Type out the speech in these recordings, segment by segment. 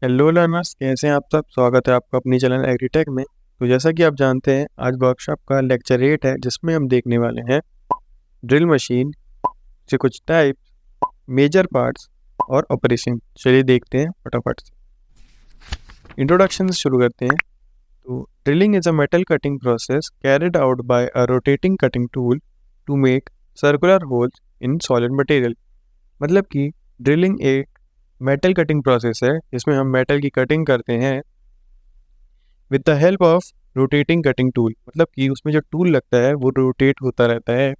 Hello learners, कैसे हैं आप सब। स्वागत है आपका अपनी चैनल एग्रीटेक में। तो जैसा कि आप जानते हैं, आज वर्कशॉप का लेक्चर 8 है, जिसमें हम देखने वाले हैं ड्रिल मशीन से कुछ टाइप, मेजर पार्ट्स और ऑपरेशन। चलिए देखते हैं फटाफट से। इंट्रोडक्शन से शुरू करते हैं। तो drilling is a metal cutting process carried out by a rotating cutting tool to make circular holes in solid material. मतलब कि ड्रिलिंग एक मेटल कटिंग प्रोसेस है जिसमें हम मेटल की कटिंग करते हैं with the help of rotating cutting tool. मतलब कि उसमें जो टूल लगता है वो रोटेट होता रहता है,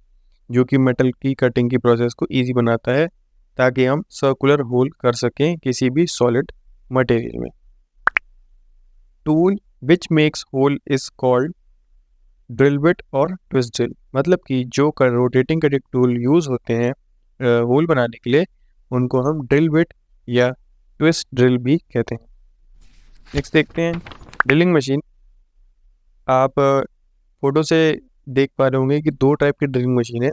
जो कि मेटल की कटिंग की प्रोसेस को इजी बनाता है, ताकि हम सर्कुलर होल कर सकें किसी भी सॉलिड मटेरियल में। Tool which makes hole is called drill bit और ट्विस्ट ड्रिल। मतलब कि जो रोटेटिंग कटिंग टूल यूज़ होते हैं होल बनाने के लिए, उनको हम ड्रिल बिट या ट्विस्ट ड्रिल भी कहते हैं। नेक्स्ट देखते हैं ड्रिलिंग मशीन। आप फोटो से देख पा रहे होंगे कि दो टाइप की ड्रिलिंग मशीन है।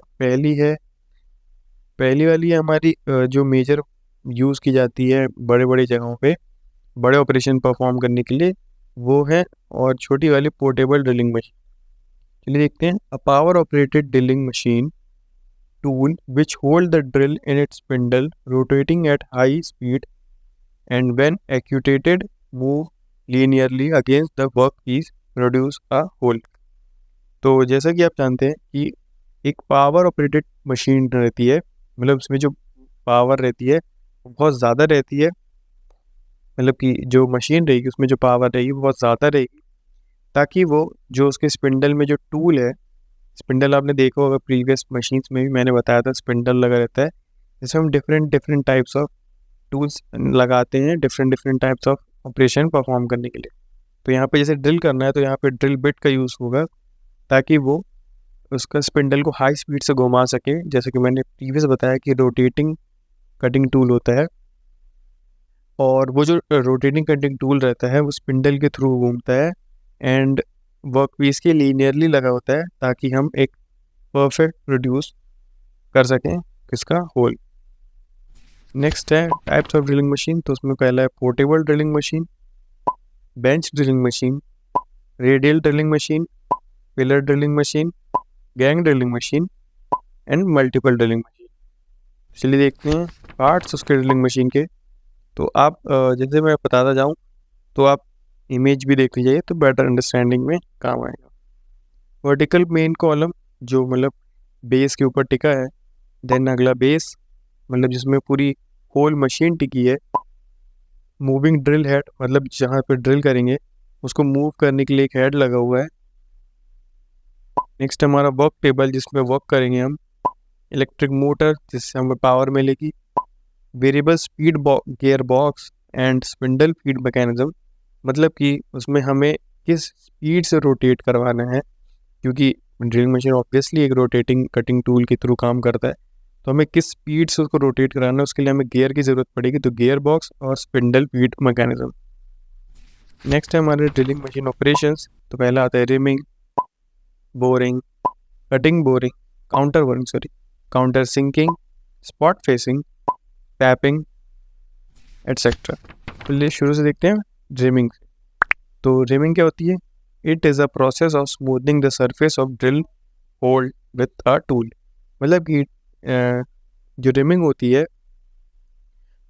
पहली वाली है हमारी जो मेजर यूज़ की जाती है बड़े बड़े जगहों पे बड़े ऑपरेशन परफॉर्म करने के लिए, वो है। और छोटी वाली पोर्टेबल ड्रिलिंग मशीन। चलिए देखते हैं। A power operated drilling machine tool which hold the drill in its spindle rotating at high speed and when actuated move linearly against the work piece produce a hole. तो जैसा कि आप जानते हैं कि एक पावर ऑपरेटेड मशीन रहती है, मतलब उसमें जो पावर रहती है वो बहुत ज़्यादा रहती है। मतलब कि जो मशीन रहेगी उसमें जो पावर रहेगी वो बहुत ज़्यादा रहेगी, ताकि वो जो उसके स्पिंडल में जो टूल है, स्पिंडल आपने देखा होगा प्रीवियस मशीन्स में भी मैंने बताया था, स्पिंडल लगा रहता है जिसमें हम different different types of tools लगाते हैं different different types of operation perform करने के लिए। तो यहाँ पे जैसे ड्रिल करना है तो यहाँ पे ड्रिल बिट का यूज़ होगा, ताकि वो उसका स्पिंडल को हाई स्पीड से घुमा सके। जैसे कि मैंने प्रीवियस बताया कि रोटेटिंग कटिंग टूल होता है, और वो जो रोटेटिंग कटिंग टूल रहता है वो स्पिंडल के थ्रू घूमता है एंड वर्क पीस के लीनियरली लगा होता है, ताकि हम एक परफेक्ट प्रोड्यूस कर सकें किसका होल। नेक्स्ट है टाइप्स ऑफ ड्रिलिंग मशीन। तो उसमें पहला है portable drilling machine, bench drilling machine, radial drilling machine, pillar drilling machine, gang drilling machine and multiple drilling machine. चलिए देखते हैं पार्ट्स उसके ड्रिलिंग मशीन के। तो आप जैसे मैं बताता जाऊँ तो आप इमेज भी देख लीजिए तो बेटर अंडरस्टैंडिंग में काम आएगा। वर्टिकल मेन कॉलम, जो मतलब बेस के ऊपर टिका है। देन अगला बेस, मतलब जिसमें पूरी होल मशीन टिकी है। मूविंग ड्रिल हेड, मतलब जहाँ पे ड्रिल करेंगे उसको मूव करने के लिए एक हेड लगा हुआ है। नेक्स्ट हमारा वर्क टेबल, जिसमें वर्क करेंगे हम। इलेक्ट्रिक मोटर, जिससे हमें पावर मिलेगी। Variable speed gear box and spindle feed mechanism, मतलब कि उसमें हमें किस स्पीड से रोटेट करवाना है, क्योंकि ड्रिलिंग मशीन ऑब्वियसली एक रोटेटिंग कटिंग टूल के थ्रू काम करता है। तो हमें किस स्पीड से उसको रोटेट कराना है, उसके लिए हमें गियर की ज़रूरत पड़ेगी, तो गियर बॉक्स और स्पिंडल फीड मैकेनिज्म। नेक्स्ट है हमारे ड्रिलिंग मशीन ऑपरेशंस। तो पहला आता है reaming, boring, cutting boring, counter sinking, spot facing, tapping etcetera. चलिए शुरू से देखते हैं रिमिंग। तो रिमिंग क्या होती है? It is a process of smoothening the surface of drill whole with a tool. मतलब कि जो रिमिंग होती है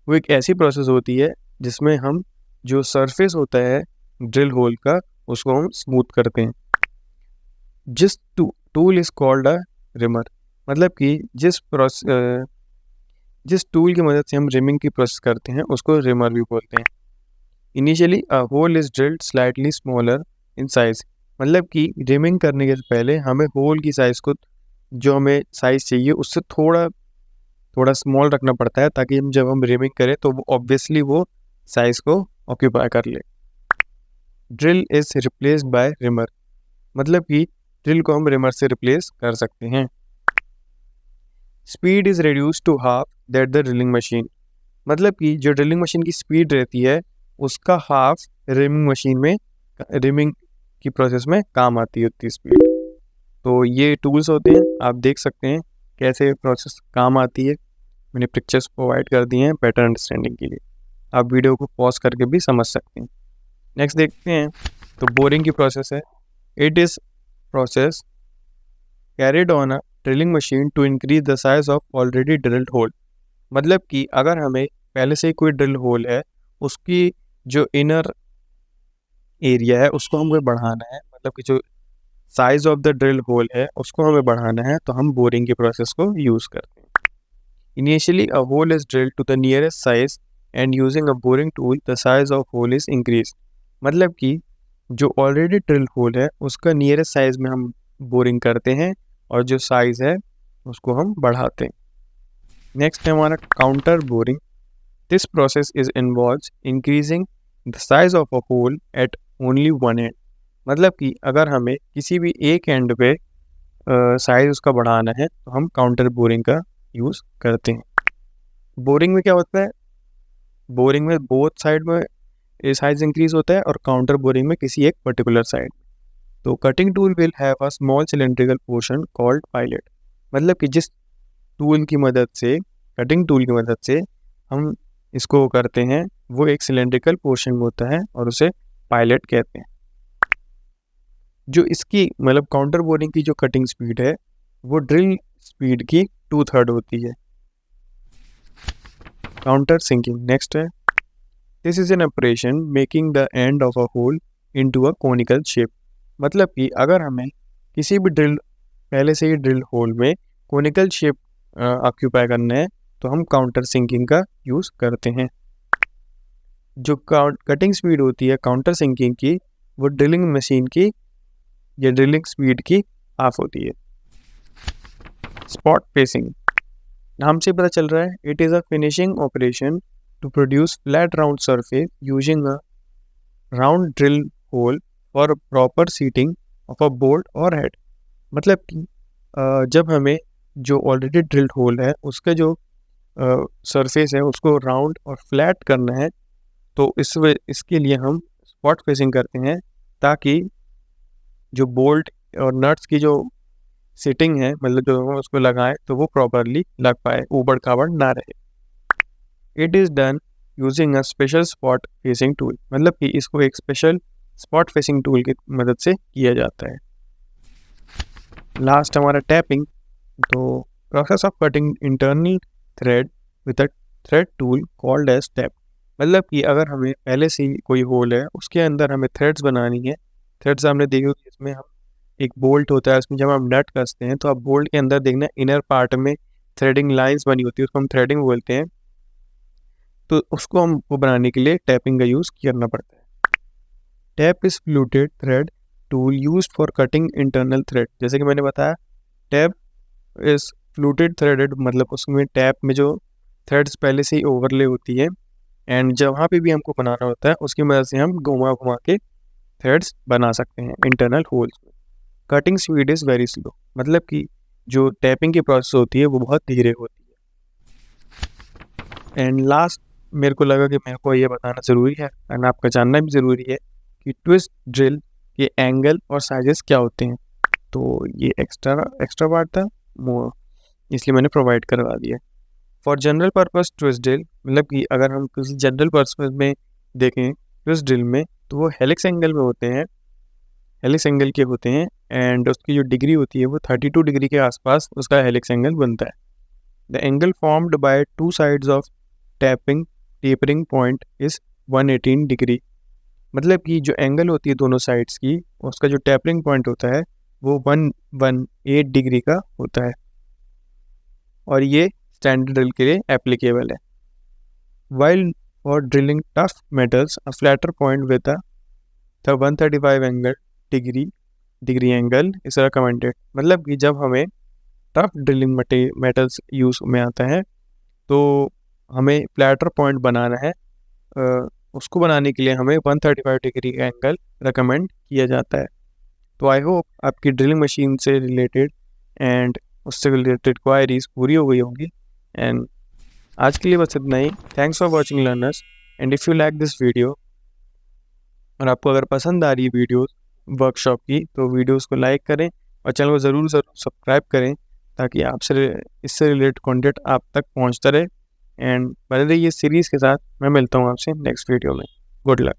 वो एक ऐसी प्रोसेस होती है जिसमें हम जो सरफेस होता है ड्रिल होल का, उसको हम स्मूथ करते हैं। जिस tool is called a reamer. मतलब कि जिस टूल की मदद से हम रिमिंग की प्रोसेस करते हैं उसको रिमर भी बोलते हैं। Initially a hole is drilled slightly smaller in size. मतलब कि रिमिंग करने के पहले हमें होल की साइज़ को, जो हमें साइज़ चाहिए उससे थोड़ा थोड़ा स्मॉल रखना पड़ता है, ताकि हम जब हम रिमिंग करें तो वो ऑब्वियसली वो साइज़ को ऑक्यूपाई कर ले। Drill is replaced by reamer. मतलब कि ड्रिल को हम रिमर से रिप्लेस कर सकते हैं। Speed is reduce to half that the drilling machine. मतलब कि जो ड्रिलिंग मशीन की स्पीड रहती है उसका हाफ रिमिंग की प्रोसेस में काम आती है उतनी स्पीड। तो ये टूल्स होते हैं, आप देख सकते हैं कैसे प्रोसेस काम आती है। मैंने पिक्चर्स प्रोवाइड कर दिए हैं बेटर अंडरस्टैंडिंग के लिए। आप वीडियो को पॉज करके भी समझ सकते हैं। नेक्स्ट देखते हैं, तो बोरिंग की प्रोसेस है। It is process carried on a drilling machine to increase the size of already drilled hole. मतलब कि अगर हमें पहले से ही कोई ड्रिल होल है, उसकी जो इनर एरिया है उसको हमें बढ़ाना है, मतलब कि जो size of the drill hole है उसको हमें बढ़ाना है, तो हम बोरिंग के प्रोसेस को यूज़ करते हैं। Initially a hole is drilled to the nearest size and using a boring tool the size of hole is increase. मतलब कि जो ऑलरेडी ड्रिल होल है उसका नियरेस्ट साइज में हम बोरिंग करते हैं और जो साइज है उसको हम बढ़ाते हैं। नेक्स्ट है हमारा counter boring. This process is involves increasing the size of a hole at only one end. मतलब कि अगर हमें किसी भी एक एंड पे साइज उसका बढ़ाना है तो हम काउंटर बोरिंग का यूज़ करते हैं। बोरिंग में क्या होता है, बोरिंग में बोथ साइड में साइज इंक्रीज होता है और काउंटर बोरिंग में किसी एक पर्टिकुलर साइड। तो cutting tool will have a small cylindrical portion called pilot. मतलब कि जिस टूल की मदद से, कटिंग टूल की मदद से हम इसको करते हैं, वो एक सिलेंड्रिकल पोर्शन में होता है और उसे पायलट कहते हैं। जो इसकी मतलब काउंटर बोरिंग की जो कटिंग स्पीड है वो ड्रिल स्पीड की 2/3 होती है। काउंटर सिंकिंग नेक्स्ट है। This is an operation making the end of a hole into a conical shape. मतलब कि अगर हमें किसी भी ड्रिल, पहले से ही ड्रिल होल में कोनिकल शेप ऑक्यूपाई करना है तो हम काउंटर सिंकिंग का यूज़ करते हैं। जो कटिंग स्पीड होती है काउंटर सिंकिंग की, वो ड्रिलिंग मशीन की या ड्रिलिंग स्पीड की हाफ होती है। स्पॉट फेसिंग नाम से पता चल रहा है, it is a finishing operation to produce flat round surface using a round drill hole for proper seating of a bolt और हेड। मतलब कि जब हमें जो ऑलरेडी ड्रिल्ड होल है उसका जो सरफेस है उसको राउंड और फ्लैट करना है, तो इसके लिए हम स्पॉट फेसिंग करते हैं, ताकि जो बोल्ट और नट्स की जो सिटिंग है, मतलब जो हम उसको लगाएं तो वो प्रॉपरली लग पाए, ऊबड़ खाबड़ ना रहे। It is done using a special spot facing tool. मतलब कि इसको एक स्पेशल स्पॉट फेसिंग टूल की मदद से किया जाता है। लास्ट हमारा टैपिंग। तो process of cutting internal thread with a thread tool called as tap. मतलब कि अगर हमें पहले से ही कोई होल है उसके अंदर हमें थ्रेड्स बनानी है। थ्रेड्स हमने देखी होगी, इसमें हम एक बोल्ट होता है, उसमें जब हम नट कसते हैं तो आप बोल्ट के अंदर देखना इनर पार्ट में थ्रेडिंग लाइंस बनी होती है, उसको हम थ्रेडिंग बोलते हैं। तो उसको हमको बनाने के लिए टैपिंग का यूज़ करना पड़ता है। Tap is fluted thread tool used for cutting internal thread. जैसे कि मैंने बताया, टैप इज फ्लूटेड थ्रेडेड, मतलब उसमें टैप में जो थ्रेड्स पहले से ही ओवरले होती है, एंड जहाँ पे भी हमको बनाना होता है उसकी मदद से हम घुमा घुमा के थ्रेड्स बना सकते हैं इंटरनल होल्स में। Cutting speed is very slow. मतलब कि जो टैपिंग की प्रोसेस होती है वो बहुत धीरे होती है। एंड लास्ट मेरे को लगा कि मेरे को ये बताना ज़रूरी है एंड आपका जानना भी ज़रूरी है कि ट्विस्ट ड्रिल के एंगल और साइजेस क्या होते हैं। तो ये एक्स्ट्रा पार्ट था, वो इसलिए मैंने प्रोवाइड करवा दिया। For general purpose twist drill, मतलब कि अगर हम किसी जनरल पर्पस में देखें ट्विस्ट ड्रिल में, तो वो हेलिक्स एंगल में होते हैं, हेलिक्स एंगल के होते हैं, एंड उसकी जो डिग्री होती है वो 32 डिग्री के आसपास उसका हेलिक्स एंगल बनता है। The angle formed by two sides of tapering point is 118 degree. मतलब कि जो एंगल होती है दोनों साइड्स की, उसका जो टेपरिंग पॉइंट होता है वो 118 डिग्री का होता है, और ये स्टैंडर्ड ड्रिल के लिए एप्लीकेबल है। While for drilling tough metals a flatter point with the 135 angle degree angle is recommended. मतलब कि जब हमें टफ ड्रिलिंग मेटल्स यूज़ में आता है तो हमें फ्लैटर पॉइंट बनाना है, उसको बनाने के लिए हमें 135 डिग्री का एंगल रिकमेंड किया जाता है। तो आई होप आपकी ड्रिलिंग मशीन से रिलेटेड एंड उससे रिलेटेड क्वायरीज पूरी हो गई होंगी। एंड आज के लिए बस इतना ही। Thanks for watching learners, and if you like this video, और आपको अगर पसंद आ रही है वीडियोस वर्कशॉप की, तो वीडियोस को लाइक करें और चैनल को ज़रूर सब्सक्राइब करें, ताकि आपसे इससे रिलेटेड कंटेंट आप तक पहुंचता रहे। एंड बने रहिए इस सीरीज़ के साथ। मैं मिलता हूँ आपसे नेक्स्ट वीडियो में। Good luck.